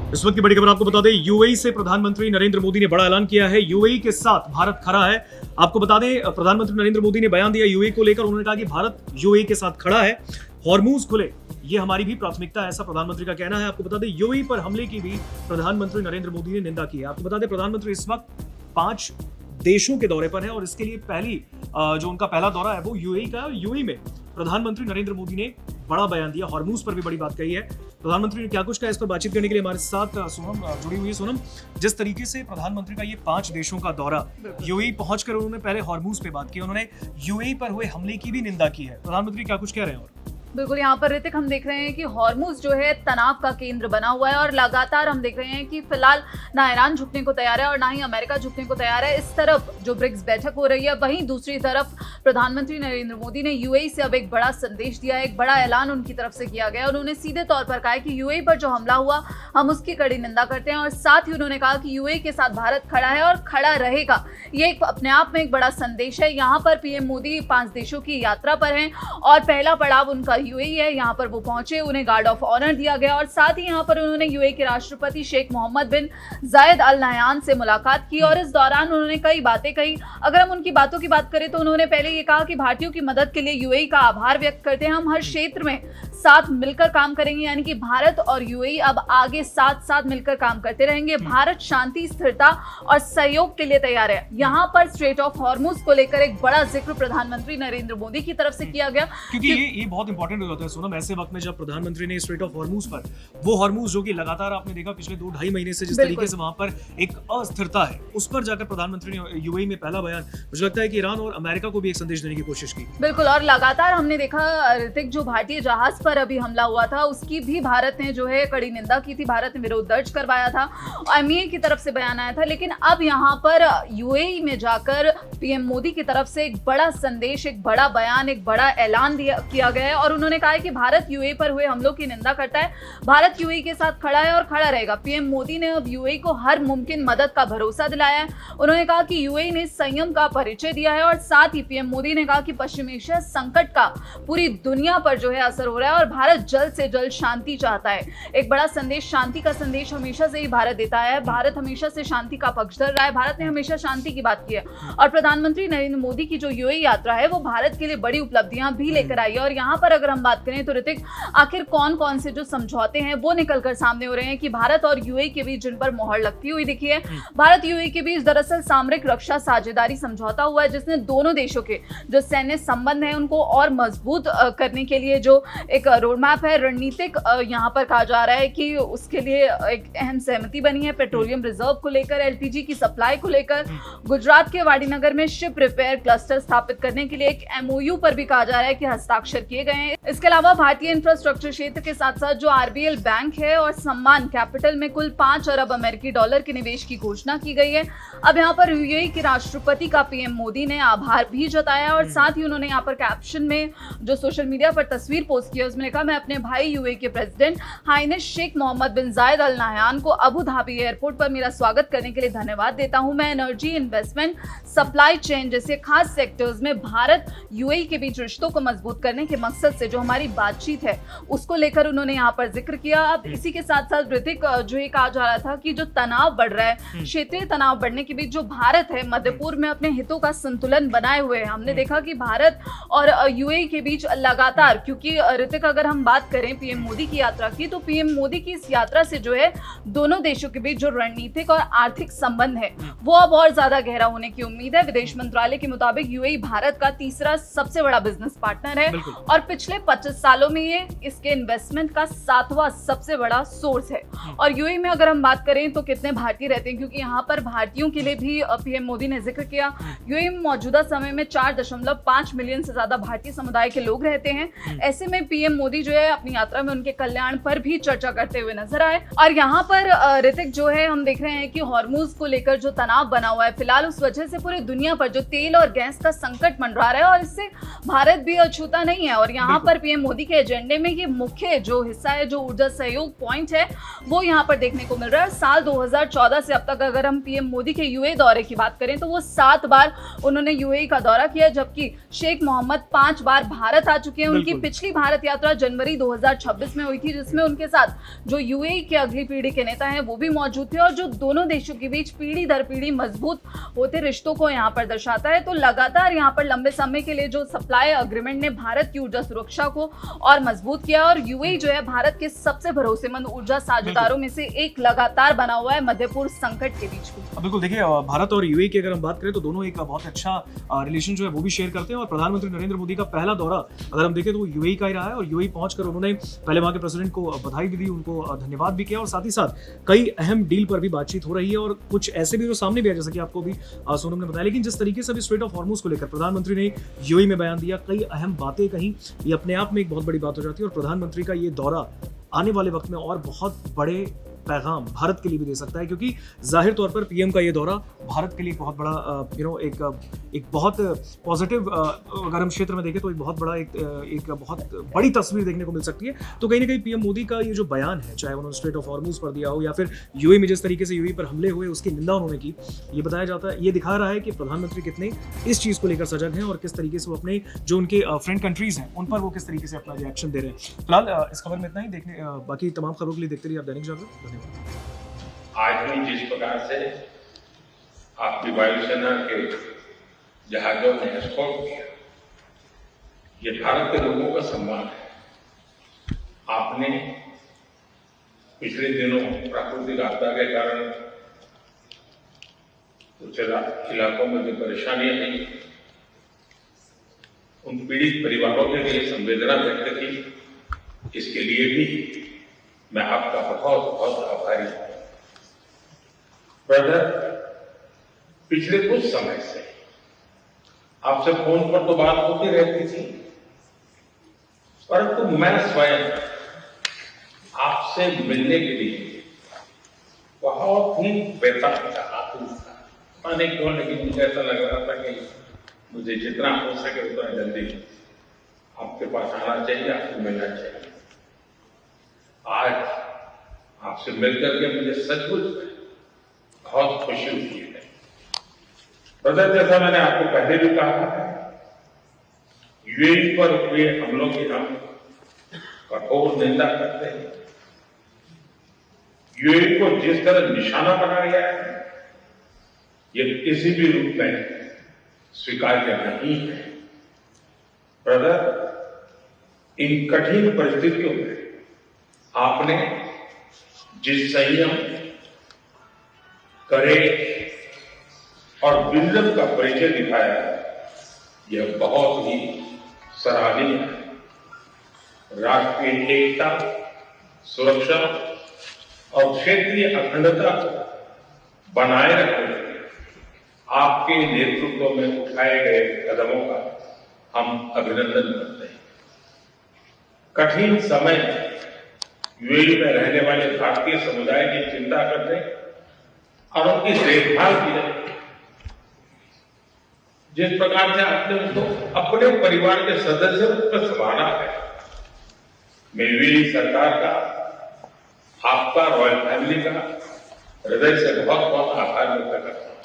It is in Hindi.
इस वक्त की बड़ी खबर आपको बता दें, यूएई से प्रधानमंत्री नरेंद्र मोदी ने बड़ा ऐलान किया है। यूएई के साथ भारत खड़ा है। आपको बता दें, प्रधानमंत्री नरेंद्र मोदी ने बयान दिया यूएई को लेकर। उन्होंने कहा कि भारत यूएई के साथ खड़ा है, हॉर्मूज खुले, ये हमारी भी प्राथमिकता है, ऐसा प्रधानमंत्री का कहना है। आपको बता दें, यूएई पर हमले की भी प्रधानमंत्री नरेंद्र मोदी ने निंदा की है। आपको बता दें, प्रधानमंत्री इस वक्त 5 देशों के दौरे पर है और इसके लिए जो उनका पहला दौरा है वो यूएई का। यूएई में प्रधानमंत्री नरेंद्र मोदी ने बड़ा बयान दिया, हॉर्मूज पर भी बड़ी बात कही है। प्रधानमंत्री ने क्या कुछ कहा, इस पर बातचीत करने के लिए हमारे साथ सोनम जुड़ी हुई है। सोनम, जिस तरीके से प्रधानमंत्री का ये 5 देशों का दौरा, यूएई पहुंचकर उन्होंने पहले हॉर्मूज पे बात की, उन्होंने यूएई पर हुए हमले की भी निंदा की है। प्रधानमंत्री क्या कुछ कह रहे हैं? और बिल्कुल, यहाँ पर ऋतिक हम देख रहे हैं कि हॉर्मूज जो है तनाव का केंद्र बना हुआ है और लगातार हम देख रहे हैं कि फिलहाल ना ईरान झुकने को तैयार है और ना ही अमेरिका झुकने को तैयार है। इस तरफ जो ब्रिक्स बैठक हो रही है, वहीं दूसरी तरफ प्रधानमंत्री नरेंद्र मोदी ने यूएई से अब एक बड़ा संदेश दिया है, एक बड़ा ऐलान उनकी तरफ से किया गया। उन्होंने सीधे तौर पर कहा है कि यूएई पर जो हमला हुआ हम उसकी कड़ी निंदा करते हैं और साथ ही उन्होंने कहा कि यूएई के साथ भारत खड़ा है और खड़ा रहेगा। ये एक अपने आप में एक बड़ा संदेश है। यहाँ पर पीएम मोदी 5 देशों की यात्रा पर हैं और पहला पड़ाव उनका यूएई है। यहाँ पर वो पहुंचे, उन्हें गार्ड ऑफ ऑनर दिया गया और साथ ही यहाँ पर उन्होंने यूएई के राष्ट्रपति शेख मोहम्मद बिन जायद अल नहयान से मुलाकात की और इस दौरान उन्होंने कई बातें कही। अगर हम उनकी बातों की बात करें तो उन्होंने पहले ये कहा कि भारतीयों की मदद के लिए यूएई का आभार व्यक्त करते हैं, हम हर क्षेत्र में साथ मिलकर काम करेंगे, यानी कि भारत और यूएई अब आगे साथ साथ मिलकर काम करते रहेंगे। भारत शांति, स्थिरता और सहयोग के लिए तैयार है। यहाँ पर स्ट्रेट ऑफ हॉर्मूज को लेकर एक बड़ा जिक्र प्रधानमंत्री नरेंद्र मोदी की तरफ से किया गया, क्योंकि ये बहुत इंपॉर्टेंट हो जाता है सोनम, ऐसे वक्त में जब प्रधानमंत्री ने स्ट्रेट ऑफ हॉर्मूज पर, वो हॉर्मूज जो कि लगातार आपने देखा पिछले 2-2.5 महीने से जिस तरीके से वहां पर एक अस्थिरता है, उस पर जाकर प्रधानमंत्री ने यूएई में पहला बयान, मुझे लगता है कि ईरान और अमेरिका को भी एक संदेश देने की कोशिश की। बिल्कुल, और लगातार हमने देखा ऋतिक, जो भारतीय जहाज पर अभी हमला हुआ था उसकी भी भारत ने जो है कड़ी निंदा की थी, भारत ने विरोध दर्ज करवाया था, एमईए की तरफ से बयान आया था। लेकिन अब यहाँ पर यूएई में जाकर पीएम मोदी की तरफ से एक बड़ा संदेश, एक बड़ा बयान, एक बड़ा ऐलान किया गया है और उन्होंने कहा है कि भारत यूएई पर हुए हमलों की निंदा करता है, भारत यूएई के साथ खड़ा है और खड़ा रहेगा। पीएम मोदी ने अब यूएई को हर मुमकिन मदद का भरोसा दिलाया है। उन्होंने कहा कि यूएई ने संयम का परिचय दिया है और साथ ही पीएम मोदी ने कहा कि पश्चिम एशिया संकट का पूरी दुनिया पर जो है असर हो रहा है और भारत जल्द से जल्द शांति चाहता है। एक बड़ा संदेश, शांति का संदेश हमेशा से ही भारत देता है। भारत हमेशा से शांति का पक्षधर रहा है, भारत ने हमेशा शांति की बात की है और प्रधानमंत्री नरेंद्र मोदी की जो यूएई यात्रा है वो भारत के लिए बड़ी उपलब्धियां भी लेकर आई है। और यहाँ पर अगर हम बात करें तो ऋतिक, आखिर कौन कौन से जो समझौते हैं वो निकलकर सामने हो रहे हैं कि भारत और यूएई के बीच जिन पर मोहर लगती हुई दिखी है। भारत यूएई के बीच दरअसल सामरिक रक्षा साझेदारी समझौता हुआ है, जिसने दोनों देशों के जो सैन्य संबंध है उनको और मजबूत करने के लिए जो एक रोड मैप है, रणनीतिक यहाँ पर कहा जा रहा है कि उसके लिए एक अहम सहमति बनी है। पेट्रोलियम रिजर्व को लेकर, एलपीजी की सप्लाई को लेकर, गुजरात के वाडीनगर में शिप रिपेयर क्लस्टर स्थापित करने के लिए एक एमओयू पर भी कहा जा रहा है कि हस्ताक्षर किए गए हैं। इसके अलावा भारतीय इंफ्रास्ट्रक्चर क्षेत्र के साथ साथ जो आरबीएल बैंक है और सम्मान कैपिटल में कुल 5 अरब अमेरिकी डॉलर के निवेश की घोषणा की गई है। अब यहाँ पर यूएई के राष्ट्रपति का पीएम मोदी ने आभार भी जताया और साथ ही उन्होंने यहाँ पर कैप्शन में जो सोशल मीडिया पर तस्वीर पोस्ट की है उसमें लिखा, मैं अपने भाई यूएई के प्रेसिडेंट हाइनेस शेख मोहम्मद बिन जायद अल नहयान को अबू धाबी एयरपोर्ट पर मेरा स्वागत करने के लिए धन्यवाद देता हूं। मैं एनर्जी, इन्वेस्टमेंट, सप्लाई चेन जैसे खास सेक्टर्स में भारत यूएई के बीच रिश्तों को मजबूत करने के मकसद से जो हमारी बातचीत है उसको लेकर उन्होंने यहाँ पर जिक्र किया। अब इसी के साथ साथ ऋतिक, जो ये कहा जा रहा था कि जो तनाव बढ़ रहा है, क्षेत्रीय तनाव बढ़ने के बीच जो भारत है मध्य पूर्व में अपने हितों का संतुलन बनाए हुए है। हमने देखा कि भारत और यूएई के बीच लगातार, क्योंकि ऋतिक अगर हम बात करें पीएम मोदी की यात्रा की, तो पीएम मोदी की इस यात्रा से जो है दोनों देशों के बीच जो रणनीतिक और आर्थिक संबंध है वो अब और ज्यादा गहरा होने की उम्मीद है। विदेश मंत्रालय के मुताबिक यूएई भारत का तीसरा सबसे बड़ा बिजनेस पार्टनर है और पिछले 25 सालों में ये इसके इन्वेस्टमेंट का 7वां सबसे बड़ा सोर्स है। और यूएई में अगर हम बात करें तो कितने भारतीय रहते हैं, क्योंकि यहाँ पर भारतीयों के लिए भी पीएम मोदी ने जिक्र किया। यूएई में मौजूदा समय में 4.5 मिलियन से ज्यादा भारतीय समुदाय के लोग रहते हैं। ऐसे में पीएम मोदी जो है अपनी यात्रा में उनके कल्याण पर भी चर्चा करते हुए नजर आए। और यहाँ पर ऋतिक जो है हम देख रहे हैं कि हॉर्मूज को लेकर जो तनाव बना हुआ है फिलहाल, उस वजह से पूरी दुनिया पर जो तेल और गैस का संकट मंडरा रहा है और इससे भारत भी अछूता नहीं है। और यहाँ पर पीएम मोदी के एजेंडे में ये मुख्य जो हिस्सा है, जो ऊर्जा सहयोग पॉइंट है, वो यहाँ पर देखने को मिल रहा है। साल 2014 से अब तक अगर हम पीएम मोदी के यूएई दौरे की बात करें तो वो 7 बार उन्होंने यूएई का दौरा किया, जबकि शेख मोहम्मद 5 बार भारत आ चुके हैं। उनकी पिछली भारत यात्रा जनवरी 2026 में हुई थी, जिसमें उनके साथ जो यूएई के अगली पीढ़ी के नेता हैं वो भी मौजूद थे, और जो दोनों देशों के बीच पीढ़ी दर पीढ़ी मजबूत होते रिश्तों को यहाँ पर दर्शाता है। तो लगातार यहाँ पर लंबे समय के लिए जो सप्लाई अग्रीमेंट ने भारत की ऊर्जा सुरक्षा को और मजबूत किया, और यूएई जो है भारत के सबसे भरोसेमंद ऊर्जा साझेदारों में से एक लगातार बना हुआ है मध्य पूर्व संकट के बीच में। बिल्कुल, देखिए भारत और यूएई की अगर हम बात करें तो दोनों एक बहुत अच्छा रिलेशन जो है वो भी शेयर करते हैं, और प्रधानमंत्री नरेंद्र मोदी का पहला दौरा अगर हम देखें तो वो यूएई का ही रहा है, और यूएई पहुंचकर उन्होंने पहले वहां के प्रेसिडेंट को बधाई भी दी, उनको धन्यवाद भी किया, और साथ ही साथ कई अहम डील पर भी बातचीत हो रही है, और कुछ ऐसे भी जो सामने भी है जैसा कि आपको भी सोनम ने बताया। लेकिन जिस तरीके से अभी स्ट्रेट ऑफ हॉर्मूज को लेकर प्रधानमंत्री ने यूएई में बयान दिया, कई अहम बातें कहीं, ये अपने आप में एक बहुत बड़ी बात हो जाती है, और प्रधानमंत्री का ये दौरा आने वाले वक्त में और बहुत बड़े पैगाम भारत के लिए भी दे सकता है, क्योंकि जाहिर तौर पर पीएम का ये दौरा भारत के लिए बहुत बड़ा एक बहुत पॉजिटिव, अगर हम क्षेत्र में देखें तो एक बहुत बड़ा एक बहुत बड़ी तस्वीर देखने को मिल सकती है। तो कहीं ना कहीं पीएम मोदी का ये जो बयान है, चाहे उन्होंने स्ट्रेट ऑफ हॉर्मूज पर दिया हो या फिर यूएई में जिस तरीके से यूएई पर हमले हुए उसकी निंदा उन्होंने की, ये बताया जाता है, ये दिखा रहा है कि प्रधानमंत्री कितने इस चीज़ को लेकर सजग हैं, और किस तरीके से वो अपने जो उनके फ्रेंड कंट्रीज हैं उन पर वो किस तरीके से अपना रिएक्शन दे रहे हैं। फिलहाल इस खबर में इतना ही, देखने बाकी तमाम खबरों के लिए देखते रहिए आप दैनिक जागरण। धन्यवाद। आज भी जिस प्रकार से आपकी वायुसेना के जहाजों ने एस्कॉर्ट किया, ये भारत के लोगों का सम्मान है। आपने पिछले दिनों प्राकृतिक आपदा के कारण कुछ इलाकों में जो परेशानियां आई, उन पीड़ित परिवारों के लिए संवेदना व्यक्त की, इसके लिए भी मैं आपका बहुत बहुत आभारी हूं। ब्रदर, पिछले कुछ समय से आपसे फोन पर तो बात होती रहती थी, परंतु मैं स्वयं आपसे मिलने के लिए बहुत ही बेताब था, आतुर था। पता नहीं क्यों, लेकिन मुझे ऐसा लग रहा था कि मुझे जितना हो सके उतना जल्दी आपके पास आना चाहिए, आपसे मिलना चाहिए। आज आपसे मिलकर के मुझे सचमुच बहुत खुशी हुई है। ब्रदर, जैसा मैंने आपको पहले भी कहा है, यूएई पर हुए हमलों की हम कठोर निंदा करते हैं। यूएई को जिस तरह निशाना बना गया है, ये किसी भी रूप में स्वीकार्य नहीं है। ब्रदर, इन कठिन परिस्थितियों में आपने जिस संयम, करेज और विजन का परिचय दिखाया है, यह बहुत ही सराहनीय है। राष्ट्रीय एकता, सुरक्षा और क्षेत्रीय अखंडता को बनाए रखने के आपके नेतृत्व में उठाए गए कदमों का हम अभिनंदन करते हैं। कठिन समय में यूएई में रहने वाले भारतीय समुदाय की चिंता करने और उनकी देखभाल की जाए, जिस प्रकार से आपने उनको अपने परिवार के सदस्यों पर संभाला है, मैं यूएई सरकार का, आपका, रॉयल फैमिली का हृदय से बहुत बहुत आभार व्यक्त करता हूं।